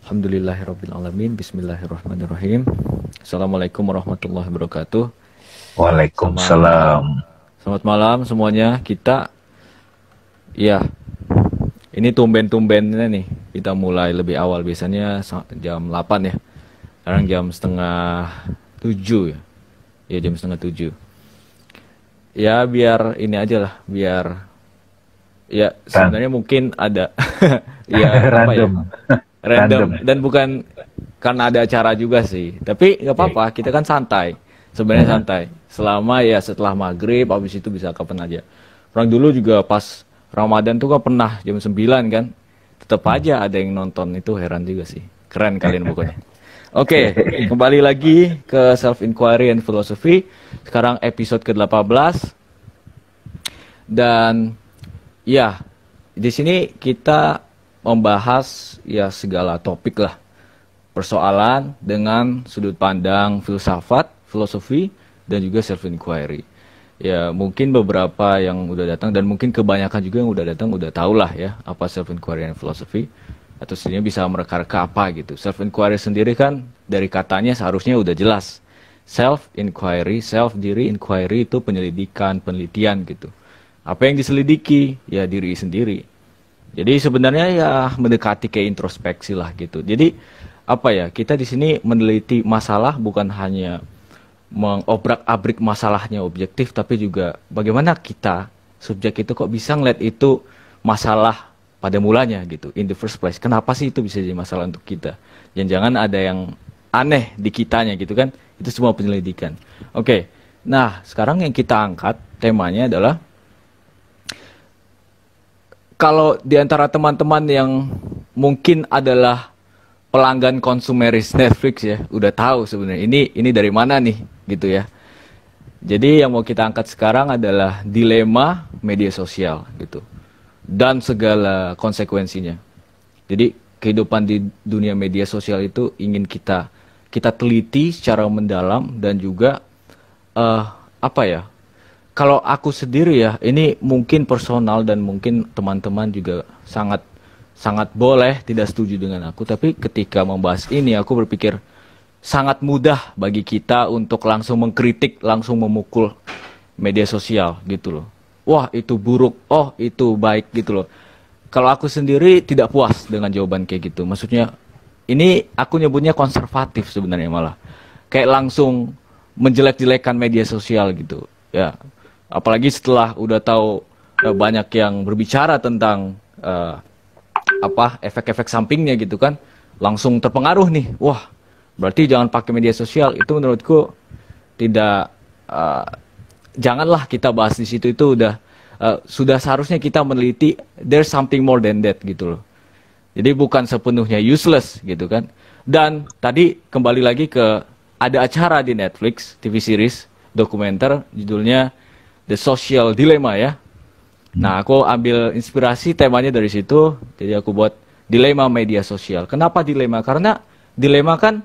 Alhamdulillahirabbil alamin. Bismillahirrahmanirrahim. Assalamualaikum warahmatullahi wabarakatuh. Selamat Waalaikumsalam. selamat malam semuanya. Kita ya, ini tumben-tumbennya nih kita mulai lebih awal. Biasanya jam 8 ya. Sekarang jam setengah 7 ya. Ya jam setengah 7. Ya biar ini aja lah, biar ya Ran- sebenarnya mungkin ada ya apa ya? Random, Random random. dan bukan karena ada acara juga sih, tapi nggak Oke. apa-apa, kita kan santai, sebenarnya Aha. santai selama ya setelah maghrib habis itu bisa kapan aja. Orang dulu juga pas Ramadan tuh kan pernah jam 9 kan, tetap Hmm. aja ada yang nonton, itu heran juga sih, keren kalian pokoknya. Oke, kembali lagi ke Self Inquiry and Philosophy, sekarang episode ke-18. Dan ya, di sini kita membahas ya segala topik lah, persoalan dengan sudut pandang filsafat, filosofi, dan juga self inquiry. Ya, mungkin beberapa yang udah datang dan mungkin kebanyakan juga yang udah datang udah tahu lah ya apa self inquiry dan philosophy, atau setidaknya bisa mereka-reka apa gitu. Self inquiry sendiri kan dari katanya seharusnya udah jelas. Self inquiry, self diri, inquiry itu penyelidikan, penelitian gitu. Apa yang diselidiki? Ya diri sendiri. Jadi sebenarnya ya mendekati ke introspeksi lah gitu. Jadi apa ya, kita di sini meneliti masalah bukan hanya mengobrak-abrik masalahnya objektif, tapi juga bagaimana kita subjek itu kok bisa ngeliat itu masalah pada mulanya gitu, in the first place. Kenapa sih itu bisa jadi masalah untuk kita? Jangan-jangan ada yang aneh di kitanya gitu kan? Itu semua penyelidikan. Oke, nah sekarang yang kita angkat temanya adalah kalau di antara teman-teman yang mungkin adalah pelanggan konsumeris Netflix ya, udah tahu sebenarnya ini dari mana nih gitu ya. Jadi yang mau kita angkat sekarang adalah dilema media sosial gitu dan segala konsekuensinya. Jadi kehidupan di dunia media sosial itu ingin kita kita teliti secara mendalam dan juga eh apa ya? Kalau aku sendiri ya, ini mungkin personal dan mungkin teman-teman juga sangat sangat boleh tidak setuju dengan aku, tapi ketika membahas ini aku berpikir sangat mudah bagi kita untuk langsung mengkritik, langsung memukul media sosial gitu loh. Wah, itu buruk, oh itu baik gitu loh. Kalau aku sendiri tidak puas dengan jawaban kayak gitu. Maksudnya ini aku nyebutnya konservatif sebenarnya malah. Kayak langsung menjelek-jelekan media sosial gitu. Ya, apalagi setelah udah tahu banyak yang berbicara tentang apa efek-efek sampingnya gitu kan, langsung terpengaruh nih. Wah, berarti jangan pakai media sosial. Itu menurutku tidak, eh, janganlah kita bahas di situ. Itu udah sudah seharusnya kita meneliti there's something more than that gitu loh. Jadi bukan sepenuhnya useless gitu kan. Dan tadi kembali lagi ke ada acara di Netflix, TV series, dokumenter judulnya The Social Dilemma ya. Nah, aku ambil inspirasi temanya dari situ, jadi aku buat dilema media sosial. Kenapa dilema? Karena dilema kan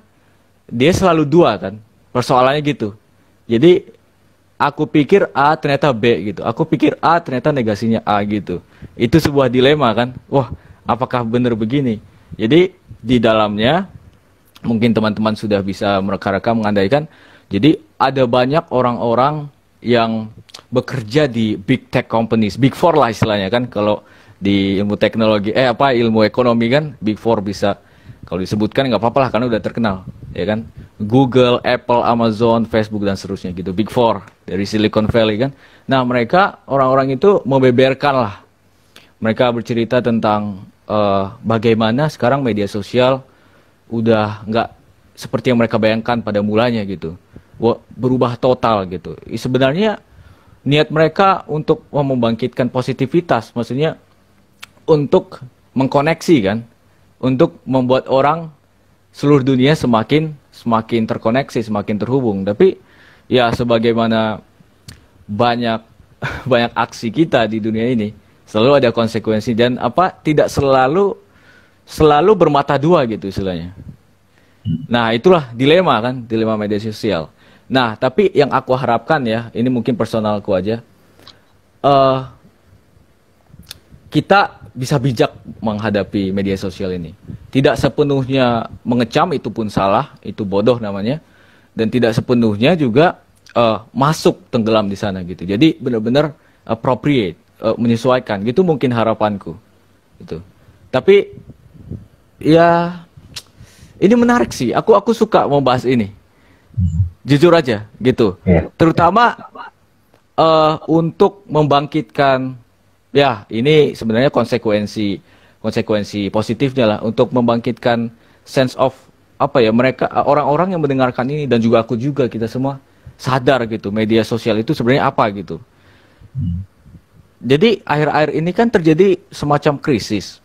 dia selalu dua kan, persoalannya gitu. Jadi aku pikir A ternyata B gitu, aku pikir A ternyata negasinya A gitu. Itu sebuah dilema kan. Wah, apakah benar begini? Jadi di dalamnya mungkin teman-teman sudah bisa mereka-reka mengandaikan. Jadi ada banyak orang-orang yang bekerja di big tech companies, big four lah istilahnya kan. Kalau di ilmu teknologi, apa ilmu ekonomi kan, big four bisa kalau disebutkan nggak apa-apa lah karena udah terkenal, ya kan? Google, Apple, Amazon, Facebook dan seterusnya gitu, big four dari Silicon Valley kan. Nah mereka orang-orang itu membeberkan lah, mereka bercerita tentang bagaimana sekarang media sosial udah nggak seperti yang mereka bayangkan pada mulanya gitu. Berubah total gitu. Sebenarnya niat mereka untuk membangkitkan positivitas, maksudnya untuk mengkoneksi kan, untuk membuat orang seluruh dunia semakin semakin terkoneksi, semakin terhubung. Tapi ya sebagaimana banyak banyak aksi kita di dunia ini selalu ada konsekuensi dan apa tidak selalu selalu bermata dua gitu istilahnya. Nah, itulah dilema kan, dilema media sosial. Nah, tapi yang aku harapkan ya, ini mungkin personalku aja. eh kita bisa bijak menghadapi media sosial ini. Tidak sepenuhnya mengecam, itu pun salah, itu bodoh namanya. Dan tidak sepenuhnya juga masuk tenggelam di sana gitu. Jadi benar-benar appropriate, menyesuaikan. Gitu mungkin harapanku. Gitu. Tapi ya ini menarik sih. Aku suka membahas ini. Jujur aja gitu. Terutama untuk membangkitkan, ya ini sebenarnya konsekuensi positifnya lah, untuk membangkitkan sense of apa ya, mereka orang-orang yang mendengarkan ini dan juga aku juga, kita semua sadar gitu media sosial itu sebenarnya apa gitu. Jadi akhir-akhir ini kan terjadi semacam krisis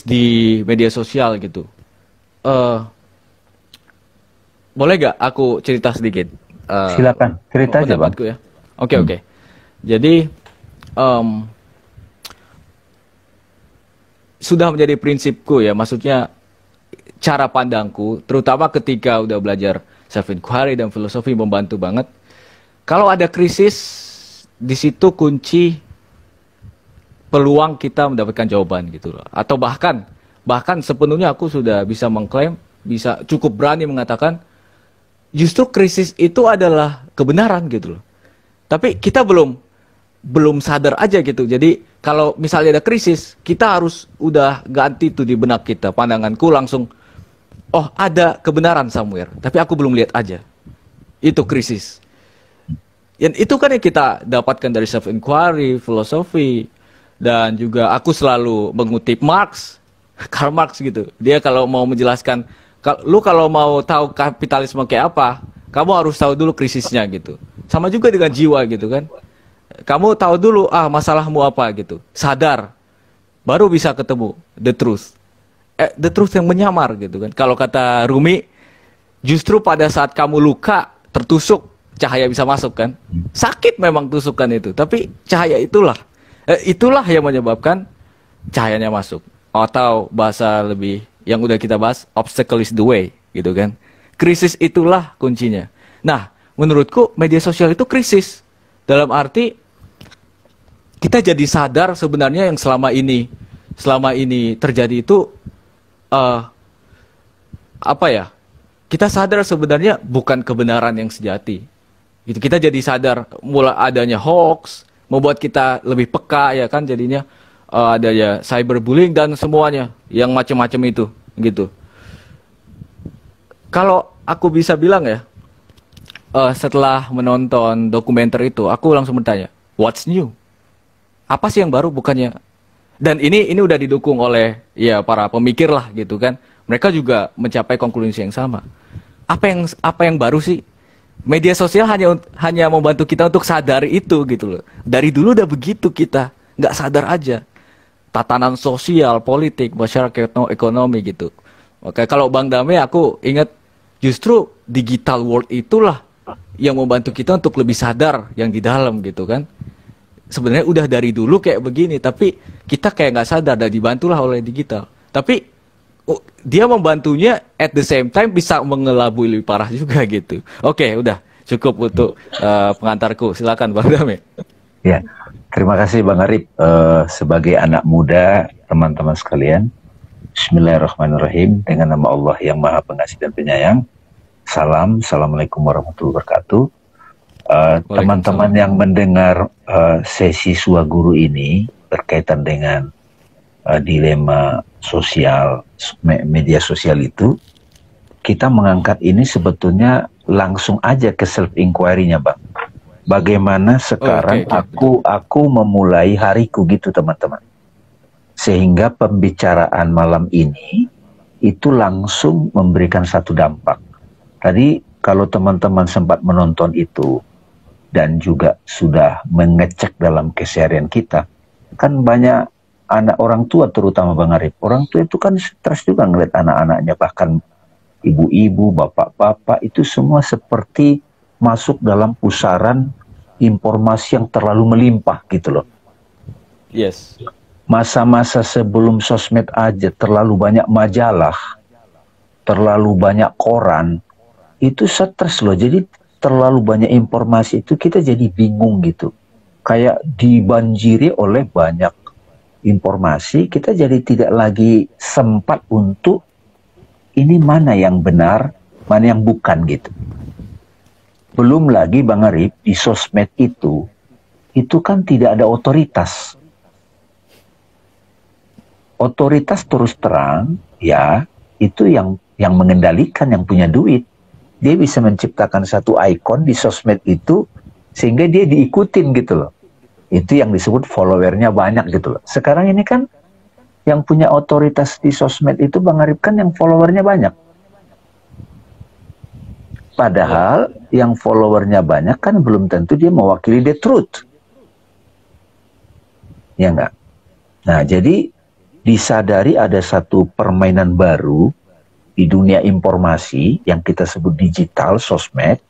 di media sosial gitu. Boleh gak aku cerita sedikit? Silakan, cerita aja Bang. Ya. Oke. Jadi sudah menjadi prinsipku ya, maksudnya cara pandangku, terutama ketika udah belajar self inquiry dan filosofi, membantu banget. Kalau ada krisis, di situ kunci peluang kita mendapatkan jawaban gitu loh. Atau bahkan sepenuhnya aku sudah bisa mengklaim, bisa cukup berani mengatakan justru krisis itu adalah kebenaran gitu loh. Tapi kita belum sadar aja gitu. Jadi kalau misalnya ada krisis, kita harus udah ganti tuh di benak kita. Pandanganku langsung, oh ada kebenaran somewhere, tapi aku belum lihat aja. Itu krisis. Dan itu kan yang kita dapatkan dari self inquiry, filosofi, dan juga aku selalu mengutip Marx, Karl Marx gitu. Dia kalau mau menjelaskan, lu kalau mau tahu kapitalisme kayak apa, kamu harus tahu dulu krisisnya gitu. Sama juga dengan jiwa gitu kan. Kamu tahu dulu masalahmu apa gitu. Sadar. Baru bisa ketemu the truth. The truth yang menyamar gitu kan. Kalau kata Rumi, justru pada saat kamu luka, tertusuk, cahaya bisa masuk kan. Sakit memang tusukan itu, tapi cahaya itulah yang menyebabkan cahayanya masuk. Atau bahasa lebih yang udah kita bahas, obstacle is the way, gitu kan. Krisis itulah kuncinya. Nah, menurutku media sosial itu krisis. Dalam arti, kita jadi sadar sebenarnya yang selama ini terjadi itu, kita sadar sebenarnya bukan kebenaran yang sejati. Gitu. Kita jadi sadar mulai adanya hoax, membuat kita lebih peka, ya kan, jadinya adanya cyberbullying dan semuanya yang macam-macam itu gitu. Kalau aku bisa bilang ya, setelah menonton dokumenter itu, aku langsung bertanya, what's new? Apa sih yang baru? Bukannya, dan ini udah didukung oleh ya para pemikir lah gitu kan. Mereka juga mencapai konklusi yang sama. Apa yang baru sih? Media sosial hanya membantu kita untuk sadari itu gitu loh. Dari dulu udah begitu, kita nggak sadar aja. Tatanan sosial, politik, masyarakat, ekonomi gitu. Oke, kalau Bang Dame, aku ingat justru digital world itulah yang membantu kita untuk lebih sadar yang di dalam gitu kan. Sebenarnya udah dari dulu kayak begini, tapi kita kayak nggak sadar dan dibantulah oleh digital. Tapi dia membantunya at the same time bisa mengelabui lebih parah juga gitu. Oke, udah cukup untuk pengantarku. Silakan Bang Dame. Ya, terima kasih Bang Arif. Sebagai anak muda, teman-teman sekalian, Bismillahirrahmanirrahim. Dengan nama Allah yang Maha Pengasih dan Penyayang. Assalamualaikum warahmatullahi wabarakatuh. Teman-teman yang mendengar sesi Suaguru ini berkaitan dengan dilema sosial, media sosial itu, kita mengangkat ini sebetulnya langsung aja ke self inquiry-nya Bang. Bagaimana sekarang aku memulai hariku gitu teman-teman. Sehingga pembicaraan malam ini itu langsung memberikan satu dampak. Tadi kalau teman-teman sempat menonton itu dan juga sudah mengecek dalam keseharian kita, kan banyak anak orang tua terutama Bang Arif. Orang tua itu kan stres juga ngeliat anak-anaknya, bahkan ibu-ibu, bapak-bapak itu semua seperti masuk dalam pusaran informasi yang terlalu melimpah gitu loh. Yes. Masa-masa sebelum sosmed aja terlalu banyak majalah, terlalu banyak koran, itu stres loh. Jadi terlalu banyak informasi itu kita jadi bingung gitu. kayak dibanjiri oleh banyak informasi, kita jadi tidak lagi sempat untuk ini mana yang benar, mana yang bukan gitu. Belum lagi Bang Arif, di sosmed itu kan tidak ada otoritas. Otoritas terus terang, ya, itu yang mengendalikan, yang punya duit. Dia bisa menciptakan satu ikon di sosmed itu, sehingga dia diikutin gitu loh. Itu yang disebut followernya banyak gitu loh. Sekarang ini kan, yang punya otoritas di sosmed itu Bang Arif kan yang followernya banyak. Padahal yang followernya banyak kan belum tentu dia mewakili the truth. Ya enggak? Nah, jadi disadari ada satu permainan baru di dunia informasi yang kita sebut digital, sosmed,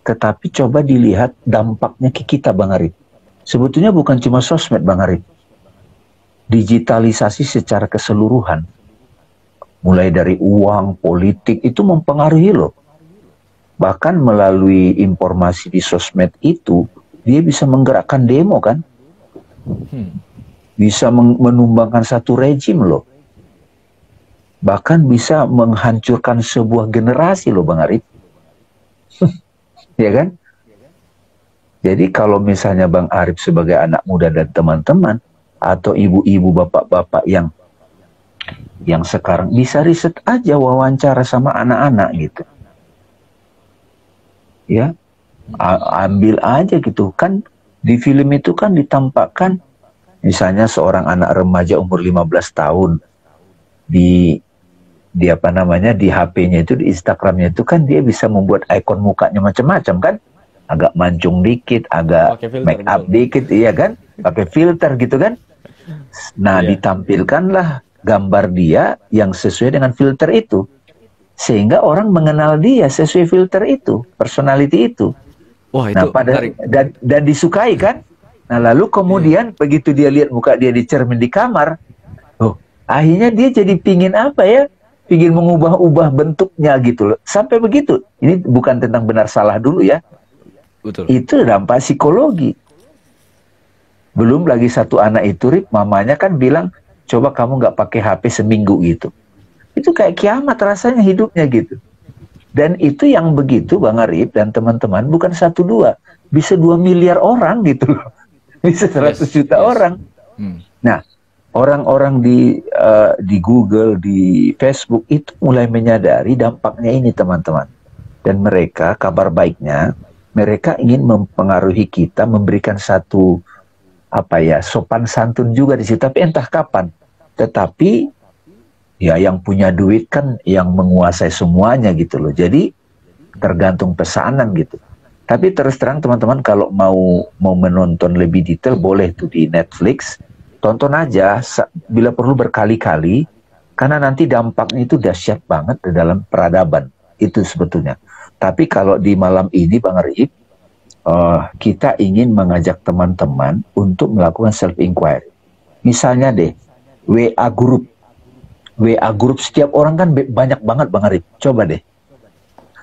tetapi coba dilihat dampaknya ke kita Bang Arif. Sebetulnya bukan cuma sosmed Bang Arif. Digitalisasi secara keseluruhan. Mulai dari uang, politik, itu mempengaruhi loh. Bahkan melalui informasi di sosmed itu, dia bisa menggerakkan demo kan? Bisa menumbangkan satu rejim loh. Bahkan bisa menghancurkan sebuah generasi loh Bang Arif. Ya kan? Jadi kalau misalnya Bang Arif sebagai anak muda dan teman-teman, atau ibu-ibu, bapak-bapak yang sekarang bisa riset aja, wawancara sama anak-anak gitu. Ya, ambil aja gitu kan. Di film itu kan ditampakkan misalnya seorang anak remaja umur 15 tahun di apa namanya, di HP-nya itu, di Instagramnya itu kan dia bisa membuat ikon mukanya macam-macam kan, agak mancung dikit, agak make up dikit, iya kan, pakai filter gitu kan. Nah, ditampilkanlah gambar dia yang sesuai dengan filter itu, sehingga orang mengenal dia sesuai filter itu, personality itu. Wah, itu nah, dan disukai kan. Nah, lalu kemudian begitu dia lihat muka dia di cermin di kamar, akhirnya dia jadi pingin apa ya? Pingin mengubah-ubah bentuknya gitu loh. Sampai begitu. Ini bukan tentang benar salah dulu ya. Betul. Itu dampak psikologi. Belum lagi satu anak itu, Rip, mamanya kan bilang, coba kamu nggak pakai HP seminggu gitu. Itu kayak kiamat rasanya hidupnya gitu. Dan itu yang begitu Bang Arif dan teman-teman, bukan 1-2, bisa 2 miliar orang gitu loh. Bisa 100 juta orang. Nah, orang-orang di Google, di Facebook itu mulai menyadari dampaknya ini teman-teman. Dan mereka, kabar baiknya, mereka ingin mempengaruhi kita, memberikan satu sopan santun juga di situ, tapi entah kapan. Tetapi ya yang punya duit kan yang menguasai semuanya gitu loh. Jadi tergantung pesanan gitu. Tapi terus terang teman-teman, kalau mau menonton lebih detail boleh tuh di Netflix. Tonton aja bila perlu berkali-kali, karena nanti dampaknya itu dahsyat banget di dalam peradaban. Itu sebetulnya. Tapi kalau di malam ini Bang Arif, kita ingin mengajak teman-teman untuk melakukan self-inquiry. Misalnya deh, WA group setiap orang kan banyak banget Bang Arif. Coba deh.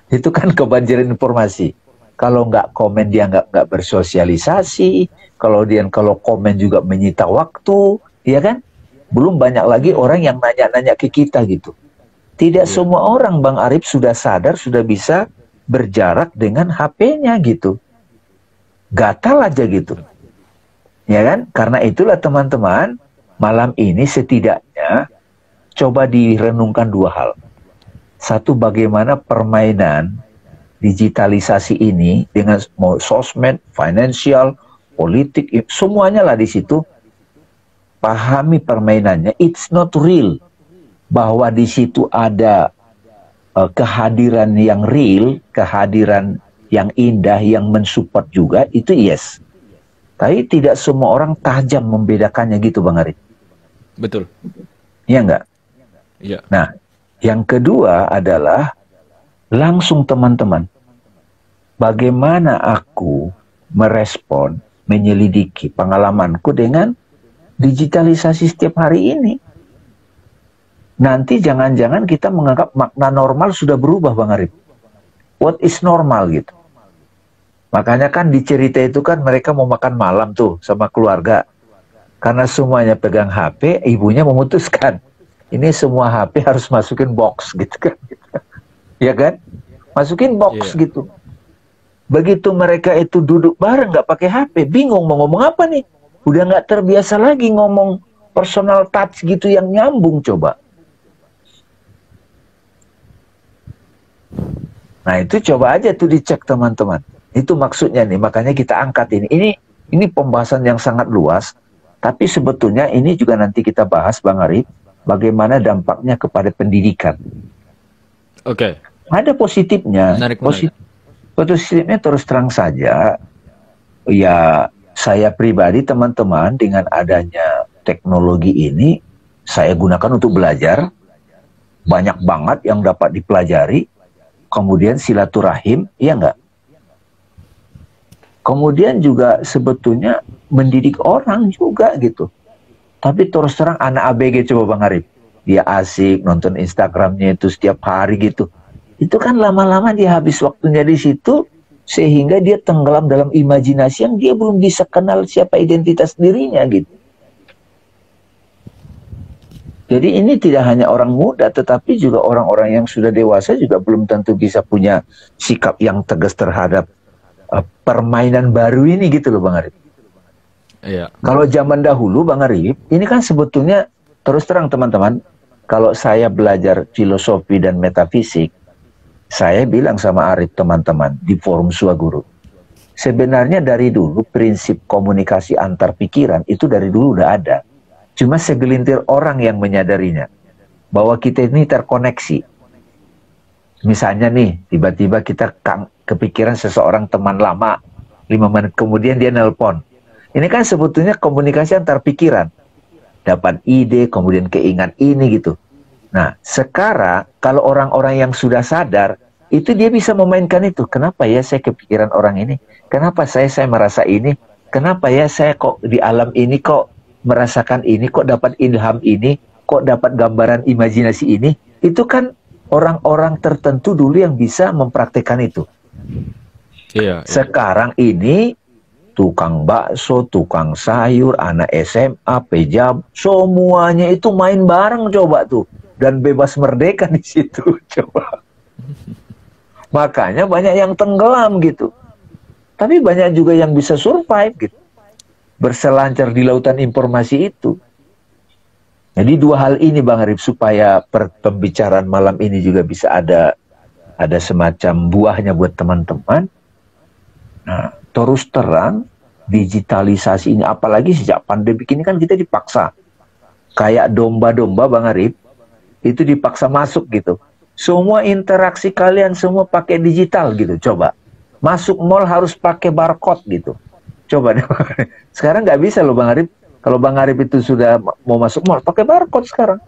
Itu kan kebanjiran informasi. Kalau nggak komen dia nggak bersosialisasi. Kalau komen juga menyita waktu, ya kan? Belum banyak lagi orang yang nanya-nanya ke kita gitu. Tidak semua orang Bang Arif sudah sadar, sudah bisa berjarak dengan HP-nya gitu. Gatal aja gitu. Ya kan? Karena itulah teman-teman, malam ini setidaknya coba direnungkan 2 hal. Satu, bagaimana permainan digitalisasi ini dengan sosmed, financial, politik, semuanya lah di situ. Pahami permainannya, it's not real. Bahwa di situ ada kehadiran yang real, kehadiran yang indah, yang mensupport juga, itu yes. Tapi tidak semua orang tajam membedakannya gitu Bang Arif. Betul. Iya enggak? Iya. Nah, yang kedua adalah langsung teman-teman, bagaimana aku merespon, menyelidiki pengalamanku dengan digitalisasi setiap hari ini. Nanti jangan-jangan kita menganggap makna normal sudah berubah Bang Arif. What is normal gitu. Makanya kan di cerita itu kan mereka mau makan malam tuh sama keluarga. Karena semuanya pegang HP, ibunya memutuskan. Ini semua HP harus masukin box gitu kan. Ya kan? Masukin box Iya. gitu. Begitu mereka itu duduk bareng nggak pakai HP, bingung mau ngomong apa nih. Udah nggak terbiasa lagi ngomong personal touch gitu yang nyambung coba. Nah itu coba aja tuh dicek teman-teman. Itu maksudnya nih, makanya kita angkat ini. Ini pembahasan yang sangat luas, tapi sebetulnya ini juga nanti kita bahas Bang Arif, bagaimana dampaknya kepada pendidikan. Oke. Ada positifnya, Menarik, menarik. positifnya terus terang saja, ya saya pribadi teman-teman dengan adanya teknologi ini, saya gunakan untuk belajar, banyak banget yang dapat dipelajari, kemudian silaturahim, iya enggak? Kemudian juga sebetulnya mendidik orang juga gitu. Tapi terus terang anak ABG coba Bang Arif, dia asik nonton Instagramnya itu setiap hari gitu. Itu kan lama-lama dia habis waktunya di situ, sehingga dia tenggelam dalam imajinasi yang dia belum bisa kenal siapa identitas dirinya gitu. Jadi ini tidak hanya orang muda, tetapi juga orang-orang yang sudah dewasa juga belum tentu bisa punya sikap yang tegas terhadap permainan baru ini gitu loh Bang Arif. Iya. Kalau zaman dahulu Bang Arif, ini kan sebetulnya terus terang teman-teman, kalau saya belajar filosofi dan metafisik, saya bilang sama Arif teman-teman di forum Suaguru, sebenarnya dari dulu prinsip komunikasi antar pikiran itu dari dulu udah ada. Cuma segelintir orang yang menyadarinya, bahwa kita ini terkoneksi. Misalnya nih, tiba-tiba kita kepikiran seseorang teman lama, 5 menit kemudian dia nelpon. Ini kan sebetulnya komunikasi antar pikiran. Dapat ide, kemudian keingat ini gitu. Nah, sekarang kalau orang-orang yang sudah sadar, itu dia bisa memainkan itu. Kenapa ya saya kepikiran orang ini? Kenapa saya merasa ini? Kenapa ya saya kok di alam ini kok merasakan ini? Kok dapat ilham ini? Kok dapat gambaran imajinasi ini? Itu kan orang-orang tertentu dulu yang bisa mempraktekkan itu. Iya. Sekarang ini tukang bakso, tukang sayur, anak SMA, pejam, semuanya itu main bareng coba tuh, dan bebas merdeka di situ coba. Makanya banyak yang tenggelam gitu. Tapi banyak juga yang bisa survive gitu, berselancar di lautan informasi itu. Jadi dua hal ini Bang Arif, supaya pembicaraan malam ini juga bisa ada semacam buahnya buat teman-teman. Nah, terus terang digitalisasi ini, apalagi sejak pandemi ini kan kita dipaksa kayak domba-domba Bang Arif, itu dipaksa masuk gitu. Semua interaksi kalian semua pakai digital gitu. Coba masuk mall harus pakai barcode gitu. Coba deh. Sekarang nggak bisa loh Bang Arif. Kalau Bang Arif itu sudah mau masuk mall, pakai barcode sekarang.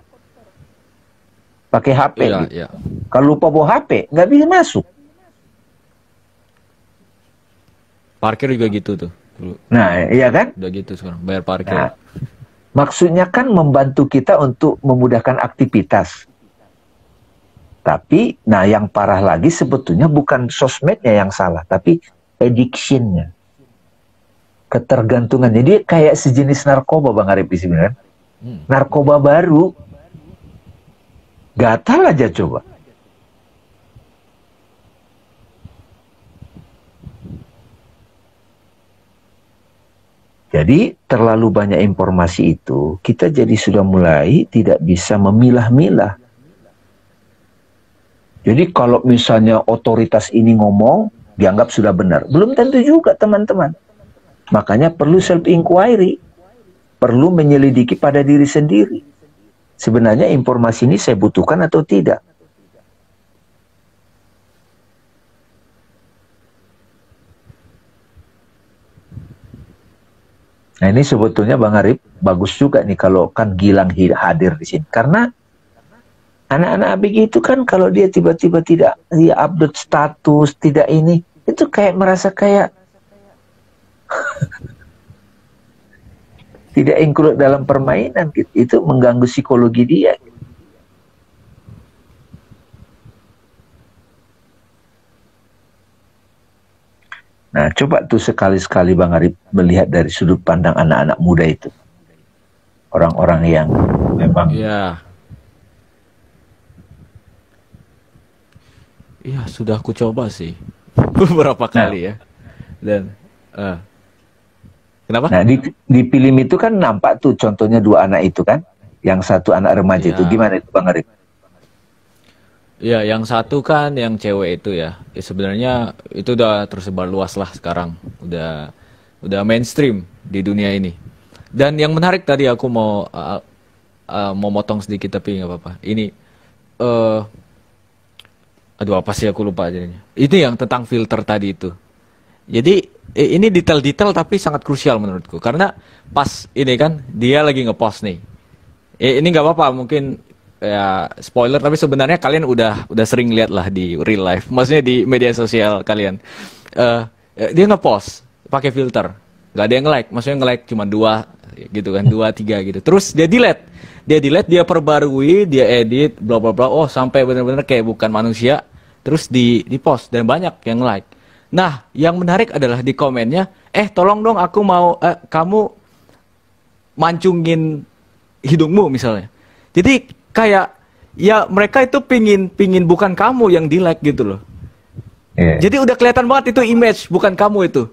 Pakai HP Iya, gitu. iya. Kalau lupa bawa HP, nggak bisa masuk. Parkir juga gitu tuh. Dulu. Nah, iya kan? Udah gitu sekarang, bayar parkir. Nah, maksudnya kan membantu kita untuk memudahkan aktivitas. Tapi, nah yang parah lagi sebetulnya bukan sosmednya yang salah, tapi addiction-nya. Ketergantungan. Jadi kayak sejenis narkoba Bang Arif di sini kan. Narkoba baru. Gatal aja coba. Jadi terlalu banyak informasi itu, kita jadi sudah mulai tidak bisa memilah-milah. Jadi kalau misalnya otoritas ini ngomong, dianggap sudah benar. Belum tentu juga teman-teman. Makanya perlu self-inquiry. Perlu menyelidiki pada diri sendiri. Sebenarnya informasi ini saya butuhkan atau tidak. Nah ini sebetulnya Bang Arif, bagus juga nih kalau kan Gilang hadir di sini. Karena anak-anak ABG itu kan kalau dia tiba-tiba tidak dia update status, tidak ini, itu kayak merasa kayak tidak include dalam permainan gitu. Itu mengganggu psikologi dia gitu. Nah, coba tuh sekali-sekali Bang Arif melihat dari sudut pandang anak-anak muda itu. Orang-orang yang memang Iya, iya sudah aku coba sih beberapa nah, kali ya. Dan eh, kenapa? nah di film itu kan nampak tuh contohnya dua anak itu kan. Yang satu anak remaja itu Ya, gimana itu Bang Arif? ya yang satu kan yang cewek itu ya. Ya sebenarnya itu udah tersebar luas lah sekarang. Udah mainstream di dunia ini. Dan yang menarik tadi aku mau motong sedikit tapi nggak apa-apa. Ini eh aduh apa sih aku lupa jadinya. Itu yang tentang filter tadi itu. Jadi ini detail-detail tapi sangat krusial menurutku karena pas ini kan dia lagi ngepost nih. Ini nggak apa-apa mungkin ya spoiler tapi sebenarnya kalian udah sering lihat lah di real life. Maksudnya di media sosial kalian. Eh dia ngepost pakai filter. Nggak ada yang like, maksudnya nge-like cuma dua gitu kan, dua tiga gitu. Terus dia perbarui, dia edit, bla bla bla. Oh sampai benar-benar kayak bukan manusia. Terus di post dan banyak yang like. Nah, yang menarik adalah di komennya, tolong dong aku mau kamu mancungin hidungmu misalnya. Jadi kayak ya mereka itu pingin bukan kamu yang di like gitu loh. Yeah. Jadi udah kelihatan banget itu image bukan kamu itu.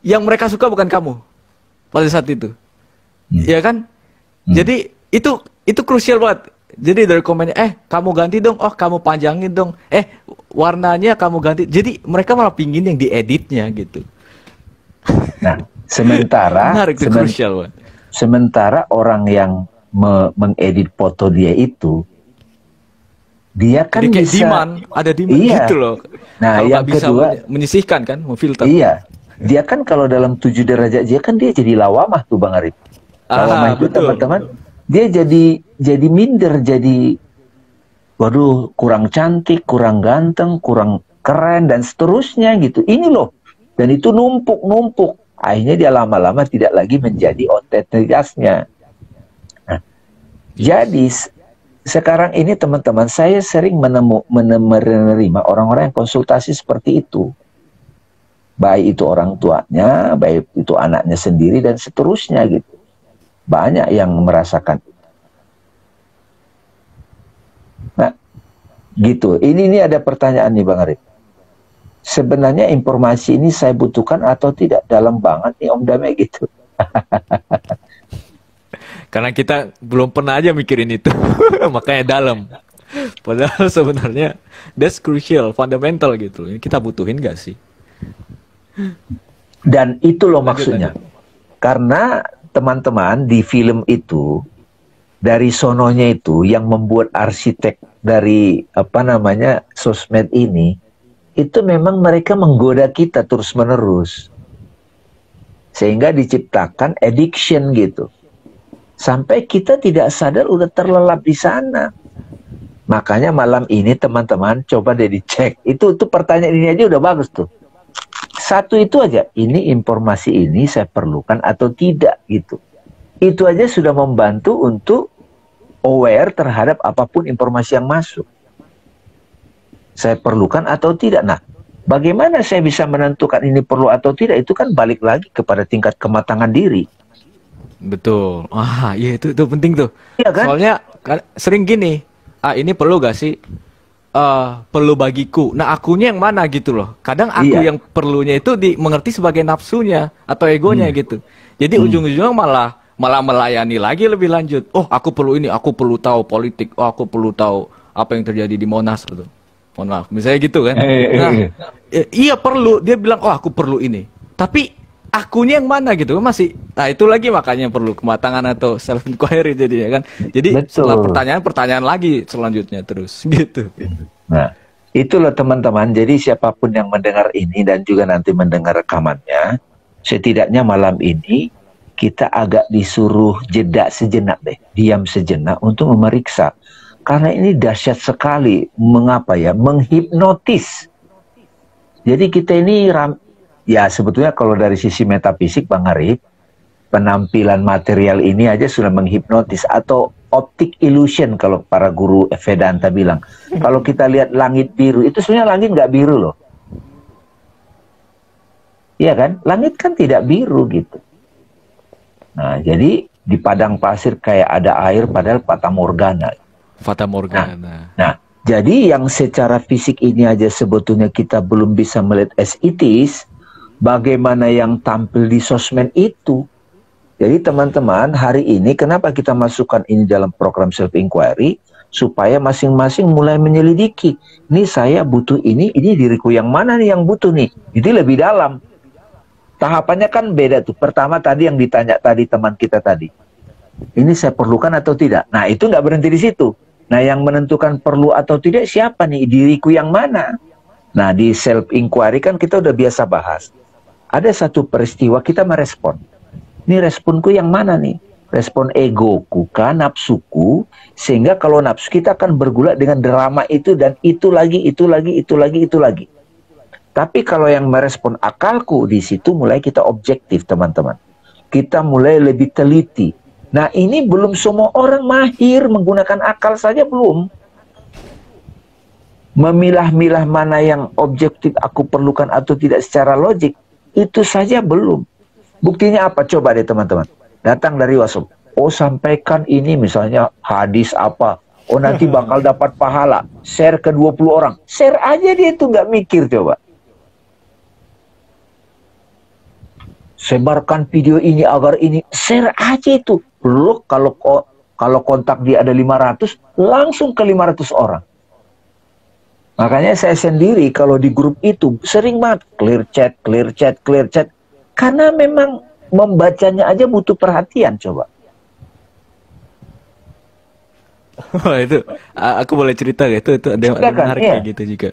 Yang mereka suka bukan kamu pada saat itu. Iya kan? Jadi itu krusial banget. Jadi dari komennya, kamu ganti dong, oh kamu panjangin dong, warnanya kamu ganti. Jadi mereka malah pingin yang dieditnya gitu. Nah, sementara Menarik itu krusial banget. Sementara orang yang mengedit foto dia itu, dia kan jadi kayak bisa ada demand iya. gitu loh. Nah, Kalau yang nggak bisa kedua, menyisihkan kan, memfilter. iya. Dia kan kalau dalam 7 derajat dia kan dia jadi lawamah tuh Bang Arif. Lawamah itu Betul. teman-teman, dia jadi minder, jadi waduh kurang cantik, kurang ganteng, kurang keren dan seterusnya gitu. Ini loh. Dan itu numpuk-numpuk. Akhirnya dia lama-lama tidak lagi menjadi otentitasnya. Nah, jadi sekarang ini teman-teman saya sering menerima orang-orang yang konsultasi seperti itu. Baik itu orang tuanya, baik itu anaknya sendiri dan seterusnya gitu. Banyak yang merasakan. Nah, gitu. Ini ada pertanyaan nih Bang Arif. Sebenarnya informasi ini saya butuhkan atau tidak? Dalam banget nih Om Dame gitu. Karena kita belum pernah aja mikirin itu. Makanya dalam. Padahal sebenarnya that's crucial, fundamental gitu. Ini kita butuhin gak sih? Dan itu loh maksudnya. Karena teman-teman di film itu, dari sononya itu yang membuat arsitek dari sosmed ini, itu memang mereka menggoda kita terus-menerus. Sehingga diciptakan addiction gitu. Sampai kita tidak sadar udah terlelap di sana. Makanya malam ini teman-teman coba deh dicek. Itu pertanyaan ini aja udah bagus tuh. Satu itu aja, ini informasi ini saya perlukan atau tidak gitu. Itu aja sudah membantu untuk aware terhadap apapun informasi yang masuk. Saya perlukan atau tidak. Nah, bagaimana saya bisa menentukan ini perlu atau tidak? Itu kan balik lagi kepada tingkat kematangan diri. Betul. Iya itu penting tuh. Iya kan? Soalnya sering gini, ini perlu gak sih? Perlu bagiku. Nah, akunya yang mana gitu loh. Kadang aku yang perlunya itu mengerti sebagai nafsunya atau egonya gitu. Jadi ujung-ujungnya malah melayani lagi lebih lanjut. Oh, aku perlu ini, aku perlu tahu politik. Oh, aku perlu tahu apa yang terjadi di Monas gitu. Mohon maaf, misalnya gitu kan. Nah, iya perlu. Dia bilang, oh aku perlu ini. Tapi akunya yang mana gitu masih. Nah, itu lagi makanya perlu kematangan atau self inquiry jadinya kan. Jadi setelah pertanyaan lagi selanjutnya terus gitu. Nah, itulah teman-teman. Jadi siapapun yang mendengar ini dan juga nanti mendengar rekamannya, setidaknya malam ini kita agak disuruh jeda sejenak deh, diam sejenak untuk memeriksa. Karena ini dahsyat sekali. Mengapa ya? Menghipnotis. Jadi kita ini ya sebetulnya kalau dari sisi metafisik Bang Arif, penampilan material ini aja sudah menghipnotis atau optic illusion kalau para guru Vedanta bilang. Kalau kita lihat langit biru, itu sebenarnya langit nggak biru loh. Iya kan? Langit kan tidak biru gitu. Nah, jadi di padang pasir kayak ada air padahal fata morgana. Fata Nah, Morgana. nah, jadi yang secara fisik ini aja sebetulnya kita belum bisa melihat as it is, bagaimana yang tampil di sosmed itu. Jadi teman-teman, hari ini kenapa kita masukkan ini dalam program self inquiry supaya masing-masing mulai menyelidiki. Ini saya butuh ini diriku yang mana nih yang butuh nih. Jadi lebih dalam. Tahapannya kan beda tuh. Pertama tadi yang ditanya tadi teman kita tadi. Ini saya perlukan atau tidak? Nah, itu nggak berhenti di situ. Nah, yang menentukan perlu atau tidak siapa nih? Diriku yang mana? Nah, di self inquiry kan kita udah biasa bahas. Ada satu peristiwa kita merespon. Ini responku yang mana nih? Respon egoku kah, nafsuku, sehingga kalau nafsu kita akan bergulat dengan drama itu dan itu lagi, itu lagi, itu lagi, itu lagi. Tapi kalau yang merespon akalku, di situ mulai kita objektif, teman-teman. Kita mulai lebih teliti. Nah, ini belum semua orang mahir menggunakan akal saja belum. Memilah-milah mana yang objektif aku perlukan atau tidak secara logik, itu saja belum. Buktinya apa? Coba deh teman-teman. Datang dari WhatsApp. Oh, sampaikan ini misalnya hadis apa. Oh, nanti bakal dapat pahala. Share ke 20 orang. Share aja dia itu nggak mikir coba. Sebarkan video ini agar ini. Share aja itu. Loh, kalau kontak dia ada 500, langsung ke 500 orang. Makanya saya sendiri kalau di grup itu sering banget clear chat, clear chat, clear chat. Karena memang membacanya aja butuh perhatian coba. Wah, itu aku boleh cerita ya, itu ada yang menarik Iya. kayak gitu juga.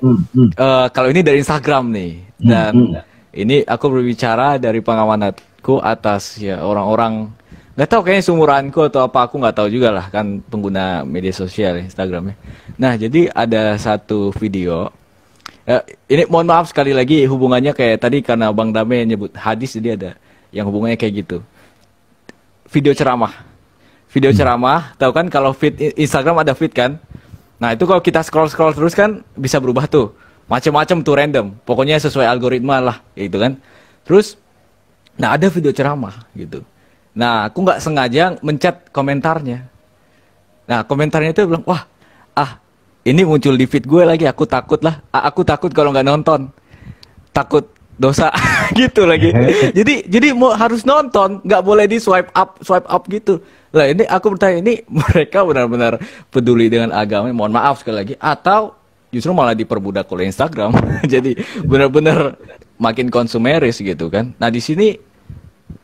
Kalau ini dari Instagram nih, dan ini aku berbicara dari pengamananku atas ya orang-orang nggak tahu kayaknya seumuranku atau apa, aku nggak tahu juga lah, kan pengguna media sosial ya, Instagramnya. Nah, jadi ada satu video. Ini mohon maaf sekali lagi hubungannya kayak tadi karena Bang Dame nyebut hadis, jadi ada yang hubungannya kayak gitu. Video ceramah. Video ceramah, tahu kan kalau feed Instagram ada feed kan? Nah, itu kalau kita scroll terus kan bisa berubah tuh. Macam-macam tuh random. Pokoknya sesuai algoritma lah, gitu kan. Terus nah ada video ceramah gitu. Nah, aku nggak sengaja mencet komentarnya. Nah, komentarnya itu bilang, "Wah, ini muncul di feed gue lagi, aku takut lah. Aku takut kalau nggak nonton. Takut dosa." Gitu lagi. Jadi harus nonton, nggak boleh di swipe up gitu. Lah, ini aku bertanya, ini mereka benar-benar peduli dengan agama, mohon maaf sekali lagi, atau justru malah diperbudak oleh Instagram. Jadi benar-benar makin konsumeris gitu kan. Nah, di sini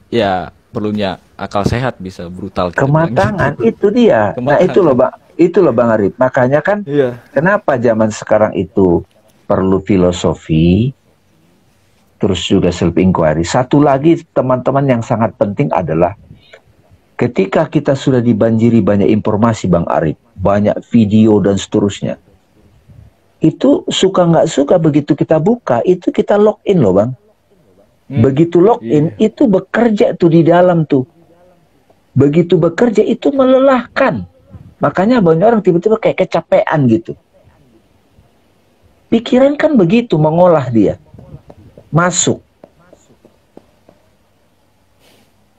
ya perlunya akal sehat bisa brutal. Kematangan gitu. itu dia. Kematangan. Nah, itu loh Bang Arif. Makanya kan kenapa zaman sekarang itu perlu filosofi, terus juga self inquiry. Satu lagi teman-teman yang sangat penting adalah ketika kita sudah dibanjiri banyak informasi Bang Arif, banyak video dan seterusnya, itu suka nggak suka begitu kita buka, itu kita login loh Bang. Begitu login, itu bekerja tuh di dalam tuh. Begitu bekerja, itu melelahkan. Makanya banyak orang tiba-tiba kayak kecapean gitu. Pikiran kan begitu, mengolah dia. Masuk.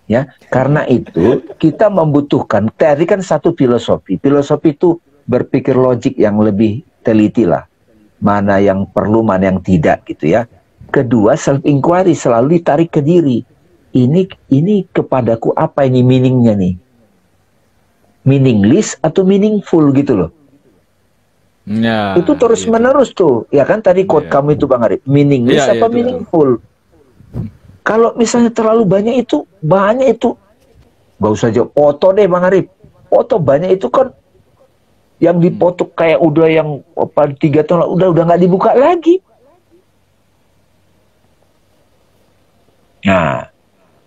Ya, karena itu kita membutuhkan, tadi kan satu filosofi. Filosofi itu berpikir logik yang lebih teliti lah. Mana yang perlu, mana yang tidak gitu ya. Kedua, self inquiry selalu ditarik ke diri. Ini kepadaku apa ini meaningnya nih? Meaningless atau meaningful gitu loh. Ya, itu terus menerus tuh. Ya kan tadi quote kamu itu Bang Arif. Meaningless apa meaningful? Kalau misalnya terlalu banyak itu gak usah jauh foto deh Bang Arif. Foto banyak itu kan yang dipoto kayak udah yang 3 tahun udah nggak dibuka lagi. Nah,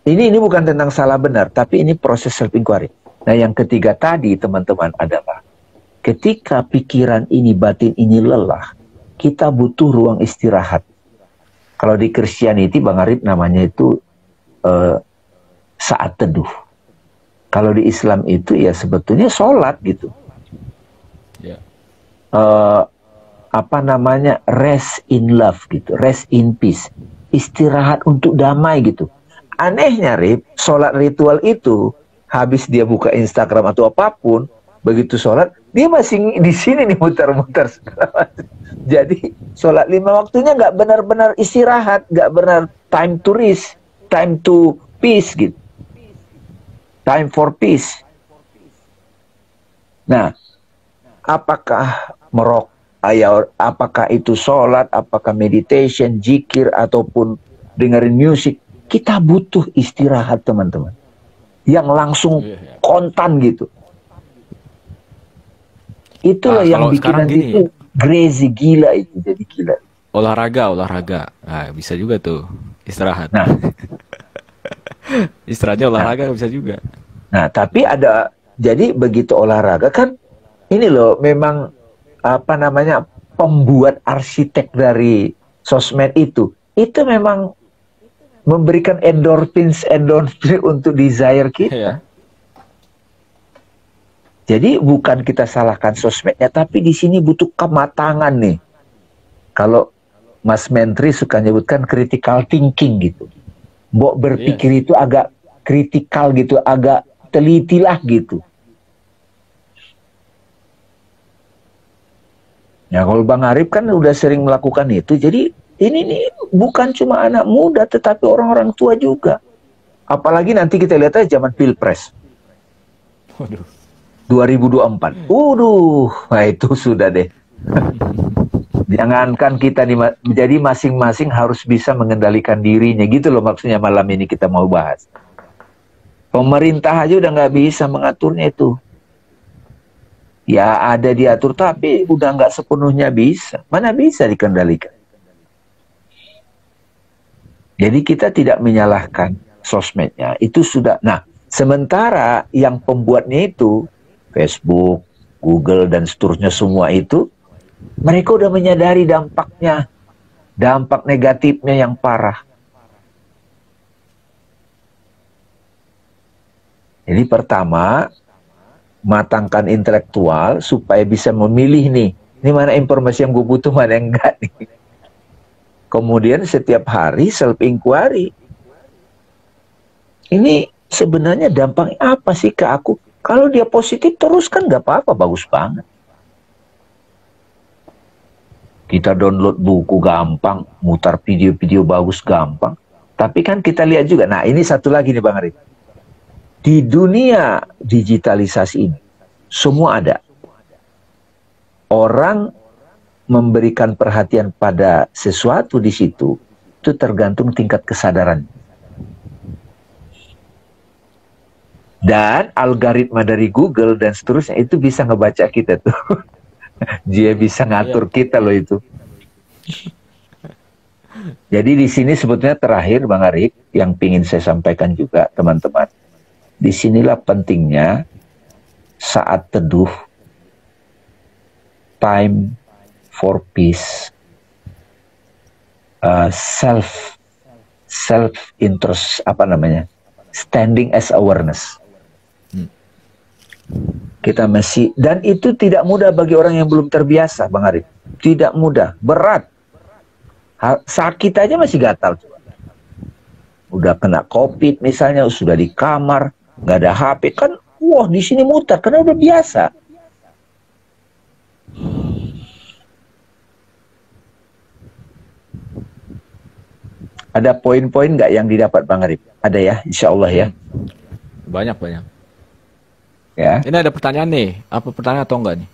ini bukan tentang salah benar, tapi ini proses self inquiry. Nah, yang ketiga tadi teman-teman adalah ketika pikiran ini, batin ini lelah, kita butuh ruang istirahat. Kalau di Christianity, Bang Arif, namanya itu saat teduh. Kalau di Islam itu ya sebetulnya sholat gitu. Apa namanya, rest in love gitu, rest in peace. istirahat untuk damai gitu. Anehnya, Rip, sholat ritual itu habis dia buka Instagram atau apapun, begitu sholat dia masih di sini nih muter-muter. Jadi sholat 5 waktunya nggak benar-benar istirahat, nggak benar time to rest, time to peace gitu, time for peace. Nah, apakah apakah itu sholat, apakah meditation, zikir, ataupun dengerin musik, kita butuh istirahat, teman-teman, yang langsung kontan gitu. Itulah yang bikin nanti itu crazy, gila itu, jadi gila. Olahraga. Nah, bisa juga tuh istirahat. Nah, istirahatnya olahraga bisa juga. Nah, tapi ada, jadi begitu olahraga kan, ini loh memang apa namanya, pembuat arsitek dari sosmed itu memang memberikan endorfin untuk desire kita. Jadi bukan kita salahkan sosmednya, tapi di sini butuh kematangan nih. Kalau Mas Menteri suka nyebutkan critical thinking gitu. Mbok berpikir itu agak kritikal gitu, agak telitilah gitu. Ya kalau Bang Arif kan udah sering melakukan itu, jadi ini nih bukan cuma anak muda, tetapi orang-orang tua juga. Apalagi nanti kita lihat aja zaman Pilpres. Waduh. 2024. Nah itu sudah deh. Jangankan kita jadi masing-masing harus bisa mengendalikan dirinya gitu loh, maksudnya malam ini kita mau bahas. Pemerintah aja udah nggak bisa mengaturnya itu. Ya ada diatur tapi udah nggak sepenuhnya bisa. Mana bisa dikendalikan. Jadi kita tidak menyalahkan sosmednya. Itu sudah. Nah, sementara yang pembuatnya itu Facebook, Google, dan seterusnya semua itu, mereka udah menyadari dampaknya, dampak negatifnya yang parah. Jadi pertama, matangkan intelektual supaya bisa memilih nih, ini mana informasi yang gue butuh, mana yang enggak nih. Kemudian setiap hari self-inquiry. Ini sebenarnya dampaknya apa sih ke aku? Kalau dia positif terus kan nggak apa-apa, bagus banget. Kita download buku gampang, mutar video-video bagus gampang. Tapi kan kita lihat juga, nah ini satu lagi nih Bang Arif. Di dunia digitalisasi ini, semua ada. Orang memberikan perhatian pada sesuatu di situ, itu tergantung tingkat kesadaran. Dan algoritma dari Google dan seterusnya itu bisa ngebaca kita tuh. Dia bisa ngatur kita loh itu. Jadi di sini sebetulnya terakhir Bang Arif, yang pingin saya sampaikan juga teman-teman. Disinilah pentingnya saat teduh, time for peace, self interest, standing as awareness. Kita masih, dan itu tidak mudah bagi orang yang belum terbiasa, Bang Arif. Tidak mudah, berat. Sakit aja masih gatal. Udah kena COVID misalnya, sudah di kamar, nggak ada HP, kan wah di sini muter karena udah biasa. Ada poin-poin nggak yang didapat Bang Arif? Ada ya, insya Allah ya. Banyak. Ya. Ini ada pertanyaan nih, apa pertanyaan atau enggak nih?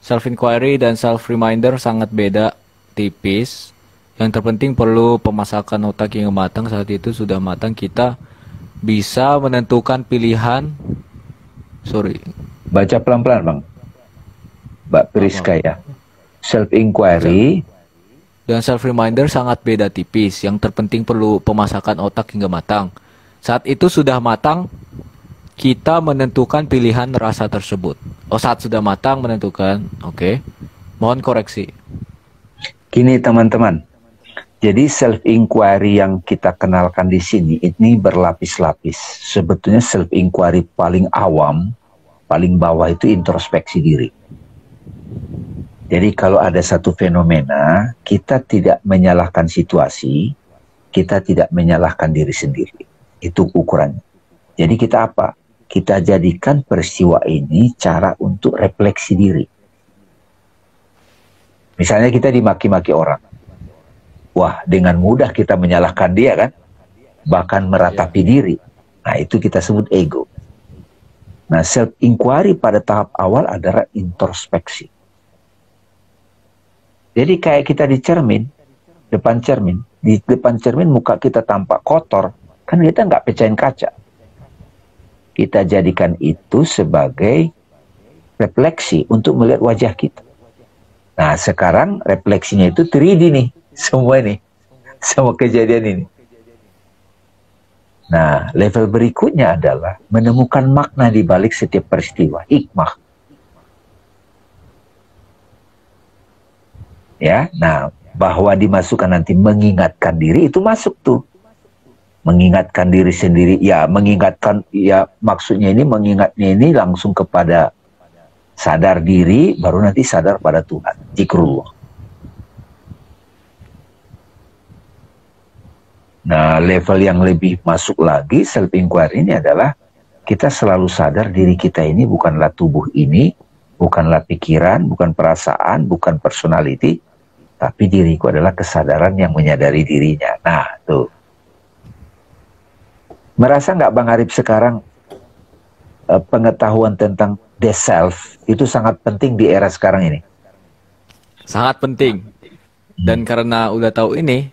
Self-inquiry dan self-reminder sangat beda tipis. Yang terpenting perlu pemasakan otak yang matang. Saat itu sudah matang, kita bisa menentukan pilihan. Baca pelan-pelan Bang. Mbak Priska ya. Self-inquiry dan self-reminder sangat beda tipis. Yang terpenting perlu pemasakan otak hingga matang. Saat itu sudah matang, kita menentukan pilihan rasa tersebut. Saat sudah matang menentukan. Oke. Mohon koreksi. Gini teman-teman. Jadi self-inquiry yang kita kenalkan di sini ini berlapis-lapis. Sebetulnya self-inquiry paling awam, paling bawah itu introspeksi diri. Jadi kalau ada satu fenomena, kita tidak menyalahkan situasi, kita tidak menyalahkan diri sendiri. Itu ukurannya. Jadi kita apa? Kita jadikan peristiwa ini cara untuk refleksi diri. Misalnya kita dimaki-maki orang. Wah, dengan mudah kita menyalahkan dia kan? Bahkan meratapi diri. Nah, itu kita sebut ego. Nah, self-inquiry pada tahap awal adalah introspeksi. Jadi kayak kita di cermin, depan cermin. Di depan cermin muka kita tampak kotor. Kan kita nggak pecahin kaca. Kita jadikan itu sebagai refleksi untuk melihat wajah kita. Nah, sekarang refleksinya itu 3D nih. Semua ini. Semua kejadian ini. Nah, level berikutnya adalah menemukan makna di balik setiap peristiwa. Hikmah. Ya, nah, bahwa dimasukkan nanti mengingatkan diri, itu masuk tuh. Mengingatkan diri sendiri, ya mengingatkan, ya maksudnya ini mengingatnya ini langsung kepada sadar diri, baru nanti sadar pada Tuhan. Zikrullah. Nah, level yang lebih masuk lagi, self-inquiry ini adalah kita selalu sadar diri kita ini bukanlah tubuh ini, bukanlah pikiran, bukan perasaan, bukan personality, tapi diriku adalah kesadaran yang menyadari dirinya. Nah, tuh. Merasa nggak Bang Arif sekarang pengetahuan tentang the self itu sangat penting di era sekarang ini? Sangat penting. Dan karena udah tahu ini,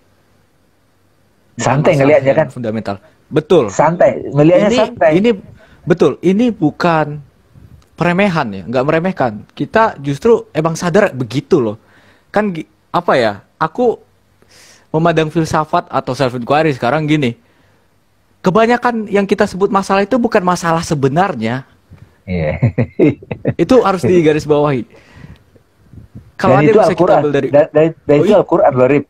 santai ngelihatnya kan? Fundamental. Betul. Santai, melihatnya santai. Ini betul. Ini bukan peremehan ya, nggak meremehkan. Kita justru emang sadar begitu loh. Kan apa ya? Aku memandang filsafat atau self inquiry sekarang gini. Kebanyakan yang kita sebut masalah itu bukan masalah sebenarnya. Iya. Itu harus digarisbawahi. Kalau ada bisa kita ambil dari itu Al-Quran loh, Rip.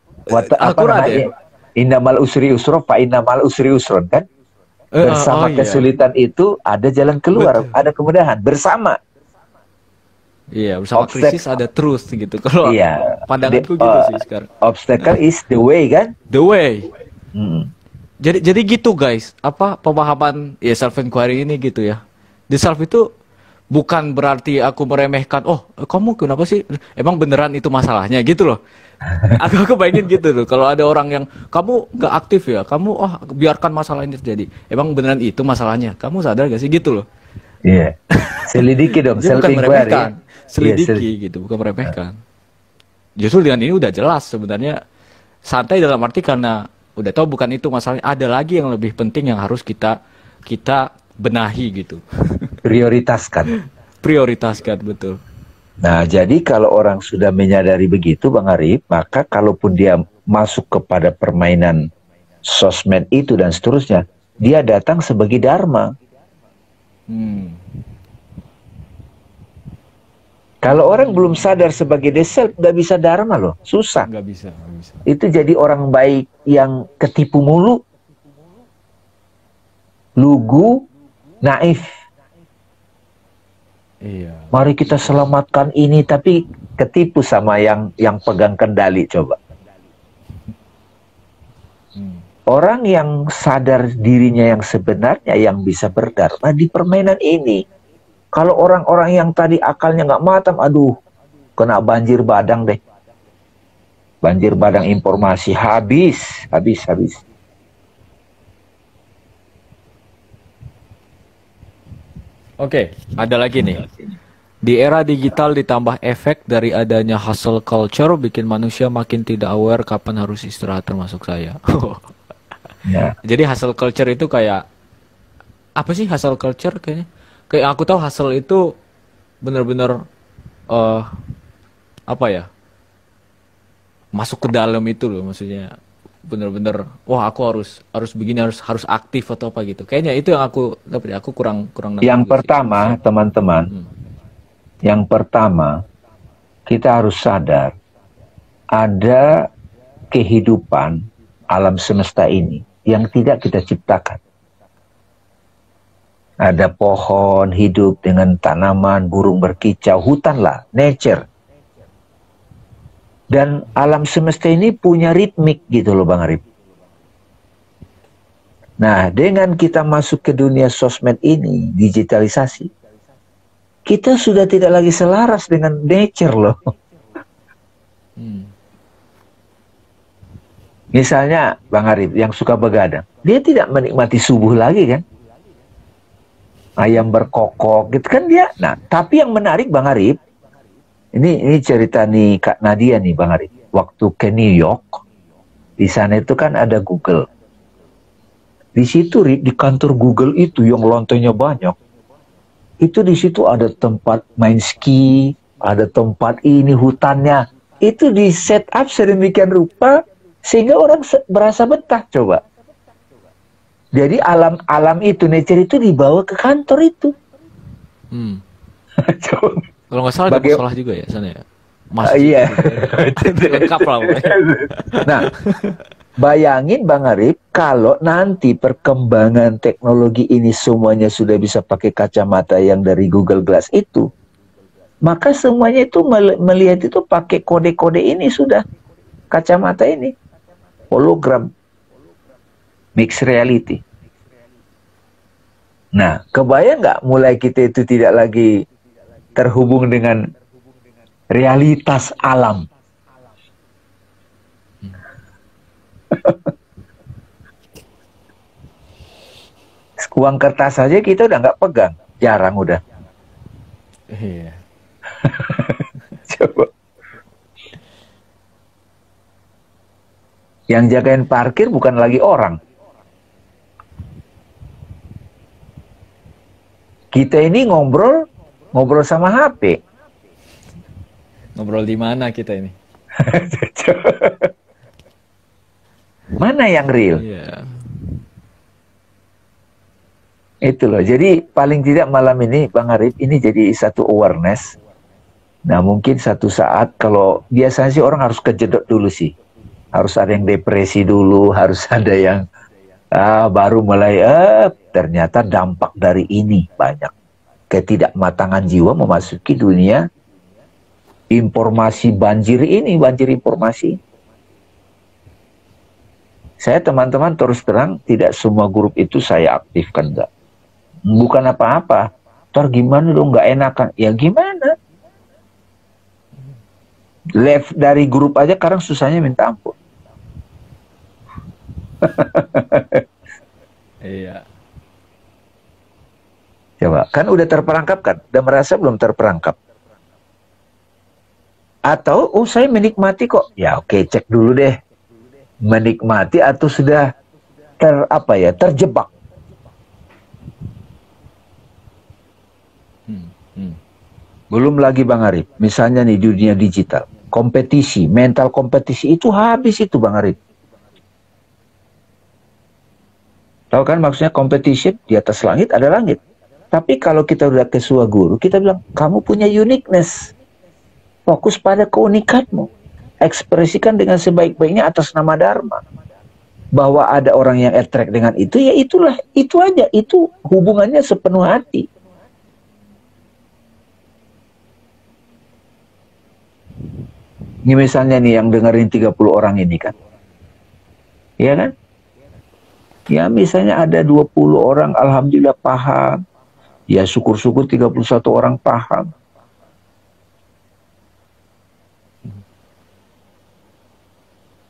Al-Quran ya? Innamal usri usro fa innamal usri usron, kan? Bersama kesulitan itu ada jalan keluar, ada kemudahan bersama. Iya, bersama krisis ada truth gitu. Kalau pandanganku gitu sih sekarang. Obstacle is the way, kan? The way. Jadi gitu guys, apa pemahaman ya self inquiry ini gitu ya. Di self itu bukan berarti aku meremehkan, oh kamu kenapa sih? Emang beneran itu masalahnya gitu loh. Aku bayangin gitu loh. Kalau ada orang yang kamu gak aktif ya, kamu biarkan masalah ini terjadi. Emang beneran itu masalahnya? Kamu sadar gak sih gitu loh? Iya. Selidiki dong, self inquiry. Ya? Selidiki gitu, bukan meremehkan. Justru dengan ini udah jelas sebenarnya, santai dalam arti karena udah tahu bukan itu masalahnya, ada lagi yang lebih penting yang harus kita benahi gitu. Prioritaskan. Prioritaskan, betul. Nah, jadi kalau orang sudah menyadari begitu, Bang Arif, maka kalaupun dia masuk kepada permainan sosmed itu dan seterusnya, dia datang sebagai dharma. Kalau orang belum sadar sebagai the self, nggak bisa dharma loh, susah. Nggak bisa. Itu jadi orang baik yang ketipu mulu, lugu, naif. Iya. Mari kita selamatkan ini, tapi ketipu sama yang pegang kendali, coba. Orang yang sadar dirinya yang sebenarnya yang bisa berdharma di permainan ini. Kalau orang-orang yang tadi akalnya nggak matang, aduh, kena banjir badang deh. Banjir badang informasi, habis. Oke, ada lagi nih. Di era digital ditambah efek dari adanya hustle culture bikin manusia makin tidak aware kapan harus istirahat, termasuk saya. Ya. Jadi hustle culture itu kayak apa sih hustle culture kayaknya? Kayak aku tahu hustle itu benar-benar apa ya? Masuk ke dalam itu loh, maksudnya bener-bener wah aku harus begini, harus aktif atau apa gitu. Kayaknya itu yang aku dapat. Aku kurang yang pertama, teman-teman. Yang pertama, kita harus sadar ada kehidupan alam semesta ini yang tidak kita ciptakan. Ada pohon hidup dengan tanaman, burung berkicau, hutan lah, nature. Dan alam semesta ini punya ritmik gitu loh Bang Arif. Nah, dengan kita masuk ke dunia sosmed ini, digitalisasi, kita sudah tidak lagi selaras dengan nature loh. Hmm. Misalnya Bang Arif yang suka begadang, dia tidak menikmati subuh lagi kan? Ayam berkokok gitu kan dia. Nah, tapi yang menarik Bang Arif, ini cerita nih Kak Nadia nih Bang Arif. Waktu ke New York, di sana itu kan ada Google. Di situ Rip, di kantor Google itu yang lantainya banyak, itu di situ ada tempat main ski, ada tempat ini hutannya. Itu di set up sedemikian rupa sehingga orang berasa betah coba. Jadi alam itu, nature itu dibawa ke kantor itu. Hmm. Coba. Kalau nggak salah ada musola juga ya sana ya. Masjid Iya. juga. Lengkap lah pokoknya. Nah, bayangin Bang Arif, kalau nanti perkembangan teknologi ini semuanya sudah bisa pakai kacamata yang dari Google Glass itu, maka semuanya itu melihat itu pakai kode-kode ini sudah. Kacamata ini. Hologram. Mixed reality. Nah, kebayang nggak mulai kita itu tidak lagi terhubung dengan realitas alam. Uang kertas saja kita udah nggak pegang, jarang udah. Iya. Coba. Yang jagain parkir bukan lagi orang. Kita ini ngobrol sama HP. Ngobrol di mana kita ini? Mana yang real? Iya. Itu loh. Jadi paling tidak malam ini Bang Arif ini jadi satu awareness. Nah mungkin satu saat kalau biasanya sih orang harus kejedot dulu sih. Harus ada yang depresi dulu, harus ada yang baru mulai ternyata dampak dari ini banyak. Ketidakmatangan jiwa memasuki dunia informasi banjir ini, banjir informasi. Saya teman-teman terus terang tidak semua grup itu saya aktifkan, enggak. Bukan apa-apa. Ntar gimana dong, nggak enakan. Ya gimana? Left dari grup aja sekarang susahnya minta ampun. Iya. Coba, kan udah terperangkap kan? Udah merasa belum terperangkap? Atau, saya menikmati kok. Ya oke, cek dulu deh. Menikmati atau sudah terjebak. Belum lagi Bang Arif, misalnya nih dunia digital, kompetisi, mental kompetisi itu habis itu Bang Arif. Tahu kan maksudnya competition, di atas langit ada langit. Tapi kalau kita udah ke sebuah guru, kita bilang, kamu punya uniqueness. Fokus pada keunikanmu. Ekspresikan dengan sebaik-baiknya atas nama Dharma. Bahwa ada orang yang attract dengan itu, ya itulah, itu aja. Itu hubungannya sepenuh hati. Ini misalnya nih yang dengerin 30 orang ini kan. Iya kan? Ya misalnya ada 20 orang alhamdulillah paham. Ya syukur-syukur 31 orang paham.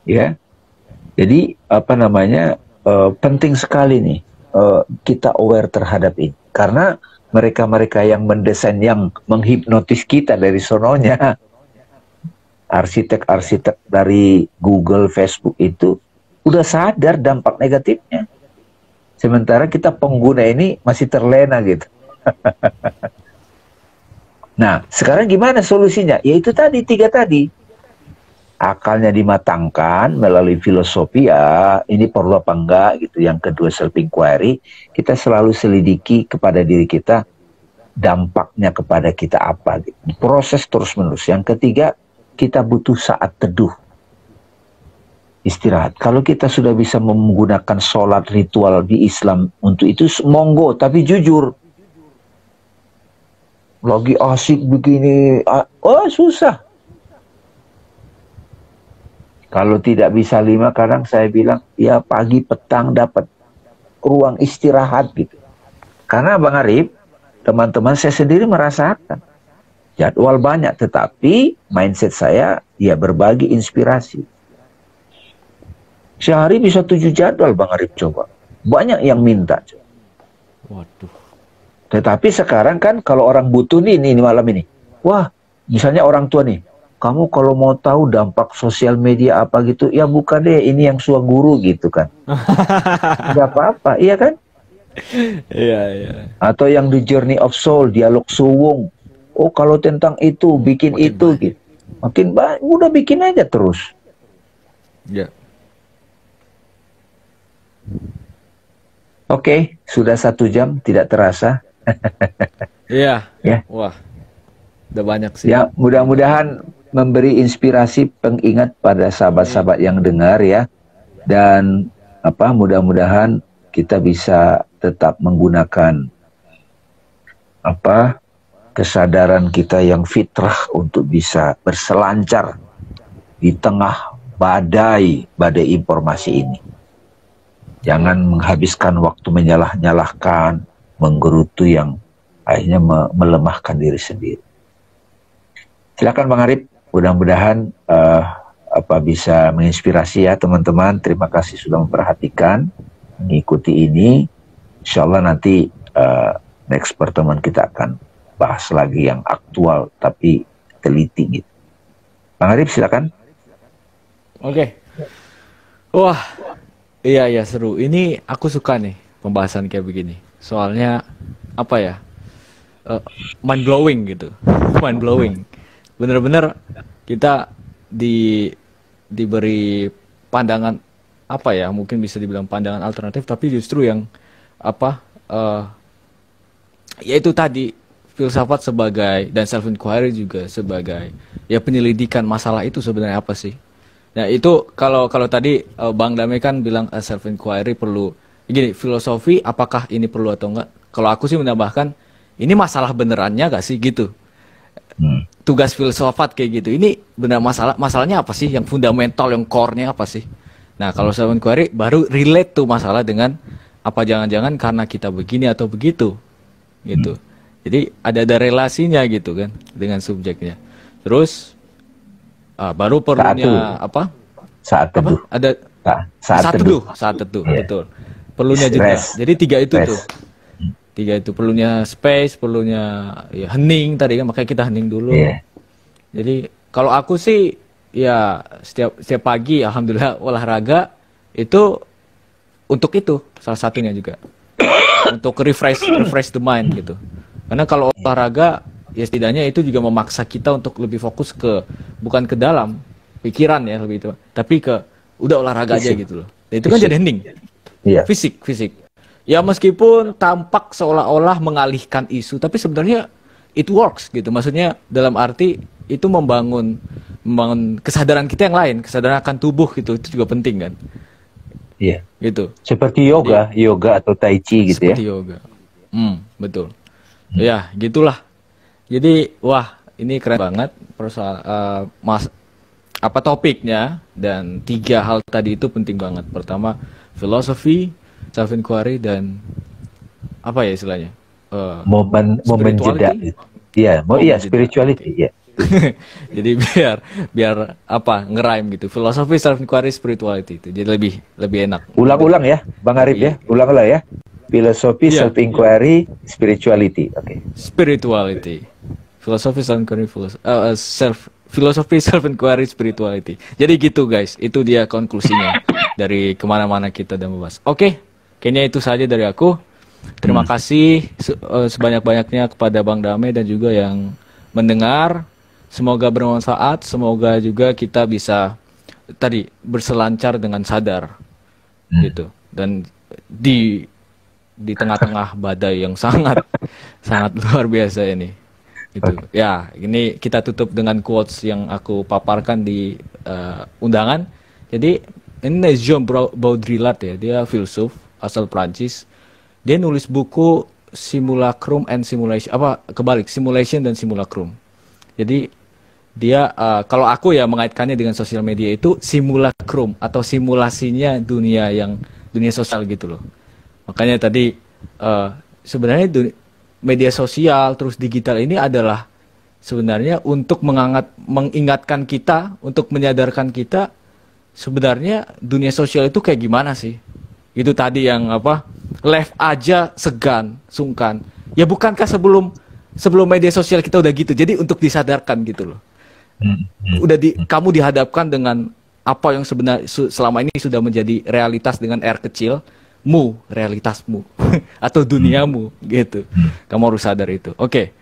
Ya. Jadi penting sekali nih kita aware terhadap ini. Karena mereka-mereka yang mendesain, yang menghipnotis kita dari sononya, arsitek-arsitek dari Google, Facebook itu udah sadar dampak negatifnya. Sementara kita pengguna ini masih terlena gitu. Nah, sekarang gimana solusinya? Ya itu tadi, 3 tadi. Akalnya dimatangkan melalui filosofi, ya ini perlu apa enggak gitu. Yang kedua self inquiry, kita selalu selidiki kepada diri kita dampaknya kepada kita apa gitu. Proses terus menerus. Yang ketiga, kita butuh saat teduh. Istirahat. Kalau kita sudah bisa menggunakan sholat ritual di Islam untuk itu, monggo, tapi jujur. Lagi asik begini, susah. Kalau tidak bisa 5, kadang saya bilang, ya pagi petang dapat. ruang istirahat gitu. Karena Bang Arif, teman-teman saya sendiri merasakan jadwal banyak, tetapi mindset saya ya berbagi inspirasi. Sehari bisa 7 jadwal Bang Arif, coba. Banyak yang minta. Waduh. Tetapi sekarang kan kalau orang butuh nih malam ini. Wah, misalnya orang tua nih. Kamu kalau mau tahu dampak sosial media apa gitu, ya bukan deh, ini yang Sua Guru gitu kan. Gak apa-apa, iya kan? Iya, iya. Atau yang The Journey of Soul, Dialog Suwung. Oh, kalau tentang itu, bikin Makin itu banyak. gitu. Makin banyak, udah bikin aja terus. Ya. Oke, sudah 1 jam, tidak terasa. Iya. Ya. Wah, udah banyak sih. Ya, mudah-mudahan memberi inspirasi pengingat pada sahabat-sahabat yang dengar ya. Dan mudah-mudahan kita bisa tetap menggunakan kesadaran kita yang fitrah untuk bisa berselancar di tengah badai informasi ini. Jangan menghabiskan waktu menyalah-nyalahkan, menggerutu yang akhirnya melemahkan diri sendiri. Silakan Bang Arif, mudah-mudahan bisa menginspirasi ya teman-teman. Terima kasih sudah memperhatikan, mengikuti ini. Insya Allah nanti next pertemuan kita akan bahas lagi yang aktual tapi teliti gitu. Bang Arif silakan. Oke. Wah, iya seru. Ini aku suka nih pembahasan kayak begini. Soalnya apa ya? Mind blowing gitu. Mind blowing. Bener-bener kita diberi pandangan apa ya? Mungkin bisa dibilang pandangan alternatif, tapi justru yang yaitu tadi filsafat sebagai dan self inquiry juga sebagai ya penyelidikan masalah itu sebenarnya apa sih. Nah itu kalau tadi Bang Dame kan bilang self inquiry perlu gini, filosofi apakah ini perlu atau enggak. Kalau aku sih menambahkan ini masalah benerannya gak sih gitu. Tugas filsafat kayak gitu ini benar masalahnya apa sih, yang fundamental, yang core-nya apa sih. Nah kalau self inquiry baru relate tuh masalah dengan apa jangan-jangan karena kita begini atau begitu gitu. Jadi ada relasinya gitu kan dengan subjeknya. Terus baru perlunya saat teduh. Ada saat teduh, yeah. Betul. Perlunya juga. Jadi 3 itu tuh. 3 itu perlunya space, perlunya ya hening tadi kan, makanya kita hening dulu. Yeah. Jadi kalau aku sih ya setiap pagi alhamdulillah olahraga itu untuk itu salah satunya juga. Untuk refresh the mind gitu. Karena kalau olahraga ya setidaknya itu juga memaksa kita untuk lebih fokus bukan ke dalam pikiran ya lebih itu, tapi ke udah olahraga aja gitu loh. Dan itu kan jadi hening. Iya. Fisik. Ya meskipun tampak seolah-olah mengalihkan isu, tapi sebenarnya it works gitu. Maksudnya dalam arti itu membangun kesadaran kita yang lain, kesadaran akan tubuh gitu. Itu juga penting kan. Iya. Gitu. Seperti yoga atau tai chi gitu ya. Seperti yoga. Betul. Ya, gitulah. Jadi, wah, ini keren banget topiknya, dan 3 hal tadi itu penting banget. Pertama, filosofi, self inquiry, dan apa ya istilahnya? Momen jeda. Iya, spirituality, ya. Jadi biar ngeraim gitu. Filosofi, self inquiry, spirituality itu. Jadi lebih enak. Ulang-ulang ya, Bang Arif ya. Ulang-ulang ya. Filosofi, self inquiry, spirituality. Oke. Spirituality. Filosofi, self inquiry, filosofi, self inquiry, spirituality. Jadi gitu guys, itu dia konklusinya dari kemana-mana kita dan membahas. Oke, kayaknya itu saja dari aku. Terima kasih sebanyak-banyaknya kepada Bang Dame dan juga yang mendengar. Semoga bermanfaat, semoga juga kita bisa tadi berselancar dengan sadar gitu. Dan di tengah-tengah badai yang sangat luar biasa ini. Gitu. Ya, ini kita tutup dengan quotes yang aku paparkan di undangan. Jadi ini Jean Baudrillard ya, dia filsuf asal Prancis. Dia nulis buku Simulacrum and Simulation, Simulation dan Simulacrum. Jadi dia kalau aku ya mengaitkannya dengan sosial media itu simulacrum atau simulasinya dunia sosial gitu loh. Makanya tadi sebenarnya media sosial terus digital ini adalah sebenarnya untuk mengingatkan kita, untuk menyadarkan kita sebenarnya dunia sosial itu kayak gimana sih? Itu tadi yang apa? Left aja segan, sungkan. Ya bukankah sebelum media sosial kita udah gitu. Jadi untuk disadarkan gitu loh. Kamu dihadapkan dengan apa yang sebenarnya selama ini sudah menjadi realitas dengan R kecil, realitasmu atau duniamu gitu. Kamu harus sadar itu. Oke.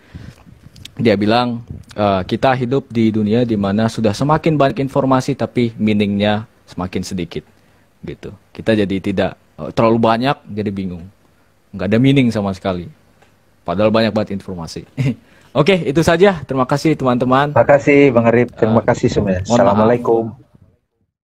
Dia bilang kita hidup di dunia di mana sudah semakin banyak informasi tapi meaningnya semakin sedikit gitu. Kita jadi tidak terlalu banyak jadi bingung. Nggak ada meaning sama sekali. Padahal banyak banget informasi. Oke, itu saja. Terima kasih teman-teman. Terima kasih Bang Arif. Terima kasih semuanya. Assalamualaikum.